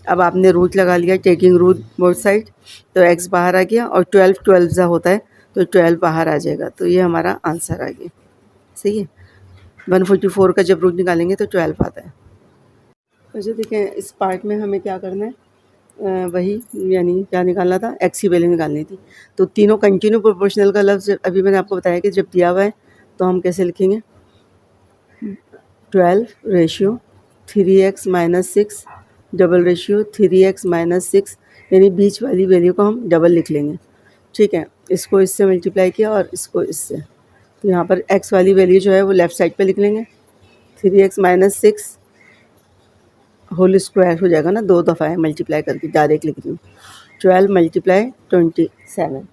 अब आपने रूट लगा लिया, टेकिंग रूट बोथ साइड, तो एक्स बाहर आ गया, और 12 सा होता है तो 12 बाहर आ जाएगा, तो ये हमारा आंसर आ गया। सही है, 144 का जब रूट निकालेंगे तो 12 आता है। अच्छा देखें, इस पार्ट में हमें क्या करना है, वही यानी क्या निकालना था, एक्स की वैल्यू निकालनी थी। तो तीनों कंटिन्यू प्रोपोर्शनल का लफ्ज़ अभी मैंने आपको बताया कि जब दिया हुआ है तो हम कैसे लिखेंगे, 12 ratio 3x minus 6 double ratio 3x minus 6, यानी बीच वाली वैल्यू को हम डबल लिख लेंगे। ठीक है, इसको इससे मल्टीप्लाई किया और इसको इससे, तो यहाँ पर x वाली वैल्यू जो है वो लेफ़्ट साइड पे लिख लेंगे, 3x माइनस 6 होल स्क्वायर हो जाएगा ना, 2 दफ़ा है मल्टीप्लाई करके डायरेक्ट लिख रही हूँ, 12 मल्टीप्लाई 27।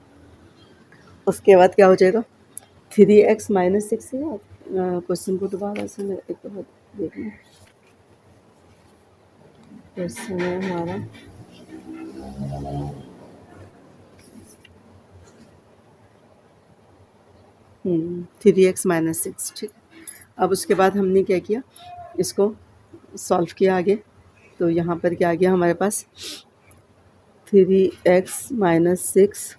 उसके बाद क्या हो जाएगा 3x माइनस 6 है। क्वेश्चन को दोबारा से मैं एक बार देख लूँ, क्वेश्चन है हमारा 3x - 6, ठीक है। अब उसके बाद हमने क्या किया, इसको सॉल्व किया आगे। तो यहाँ पर क्या आ गया हमारे पास 3x - 6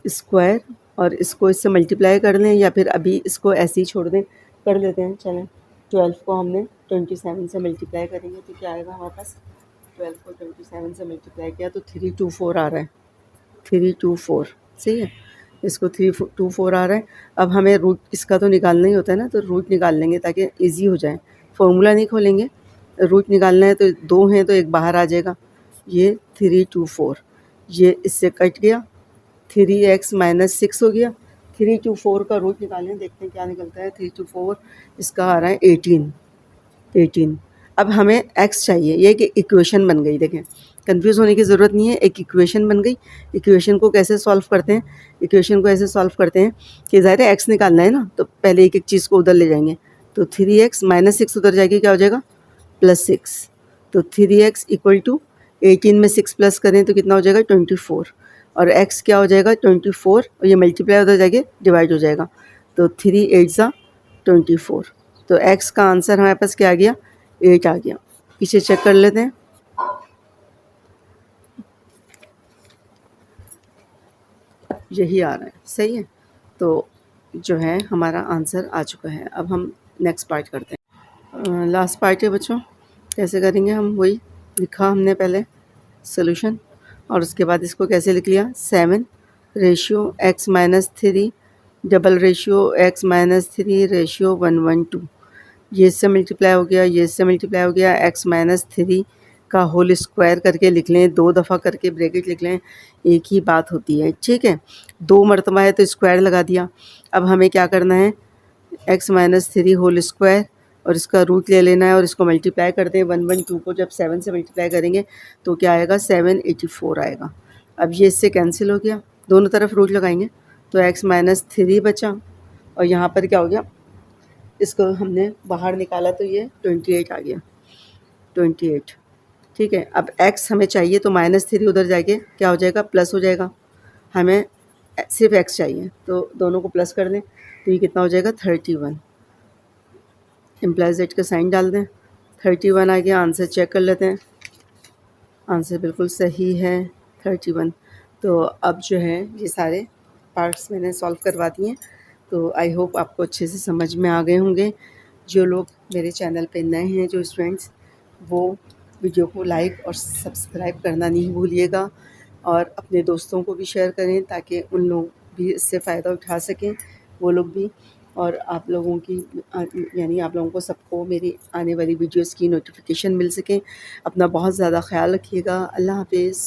स्क्वायर, और इसको इससे मल्टीप्लाई कर लें या फिर अभी इसको ऐसे ही छोड़ दें, कर लेते हैं। चलें, 12 को हमने 27 से मल्टीप्लाई करेंगे तो क्या आएगा हमारे पास, 12 को 27 से मल्टीप्लाई किया तो 324 आ रहा है, 324 सही है। इसको 324 आ रहा है। अब हमें रूट इसका तो निकालना ही होता है ना, तो रूट निकाल लेंगे ताकि इजी हो जाए। फॉर्मूला नहीं खोलेंगे, रूट निकालना है तो 2 हैं तो एक बाहर आ जाएगा। ये 324 ये इससे कट गया, 3x - 6 हो गया। 324 का रूट निकालें, देखते हैं क्या निकलता है। 324 इसका आ रहा है 18। अब हमें x चाहिए, ये कि इक्वेशन बन गई। देखें, कंफ्यूज होने की ज़रूरत नहीं है, एक इक्वेशन बन गई। इक्वेशन को कैसे सॉल्व करते हैं, इक्वेशन को ऐसे सॉल्व करते हैं कि ज़ाहिर है x निकालना है ना, तो पहले एक एक चीज़ को उधर ले जाएंगे। तो 3x - 6 उधर जाएगी, क्या हो जाएगा +6। तो 3x = 18 में 6 प्लस करें तो कितना हो जाएगा 24, और x क्या हो जाएगा 24, और ये मल्टीप्लाई उधर जाके डिवाइड हो जाएगा। तो 3 8 ज़ा 24, तो x का आंसर हमारे पास क्या आ गया 8 आ गया। पीछे चेक कर लेते हैं, यही आ रहा है, सही है। तो जो है हमारा आंसर आ चुका है। अब हम नेक्स्ट पार्ट करते हैं। लास्ट पार्ट है बच्चों, कैसे करेंगे हम, वही लिखा हमने पहले सोल्यूशन, और उसके बाद इसको कैसे लिख लिया 7 ratio x - 3 double ratio x - 3 ratio 1:1:2। ये इससे मल्टीप्लाई हो गया, ये इससे मल्टीप्लाई हो गया। x - 3 का होल स्क्वायर करके लिख लें, 2 दफ़ा करके ब्रैकेट लिख लें, एक ही बात होती है, ठीक है। 2 मरतबा है तो स्क्वायर लगा दिया। अब हमें क्या करना है, x - 3 होल स्क्वायर और इसका रूट ले लेना है, और इसको मल्टीप्लाई करते हैं 1:1:2 को जब 7 से मल्टीप्लाई करेंगे तो क्या आएगा 784 आएगा। अब ये इससे कैंसिल हो गया, दोनों तरफ रूट लगाएंगे तो x - 3 बचा, और यहाँ पर क्या हो गया, इसको हमने बाहर निकाला तो ये 28 आ गया, 28, ठीक है। अब x हमें चाहिए तो -3 उधर जाके क्या हो जाएगा प्लस हो जाएगा। हमें सिर्फ x चाहिए तो दोनों को प्लस कर दें तो ये कितना हो जाएगा 31। इम्प्लाइज दैट का साइन डाल दें, 31 आ गया। आंसर चेक कर लेते हैं, आंसर बिल्कुल सही है 31। तो अब जो है ये सारे पार्ट्स मैंने सॉल्व करवा दिए, तो आई होप आपको अच्छे से समझ में आ गए होंगे। जो लोग मेरे चैनल पे नए हैं, जो स्टूडेंट्स, वो वीडियो को लाइक और सब्सक्राइब करना नहीं भूलिएगा, और अपने दोस्तों को भी शेयर करें ताकि उन लोग भी इससे फ़ायदा उठा सकें, वो लोग भी। और आप लोगों की यानी आप लोगों को सबको मेरी आने वाली वीडियोस की नोटिफिकेशन मिल सके। अपना बहुत ज़्यादा ख्याल रखिएगा। अल्लाह हाफ़िज़।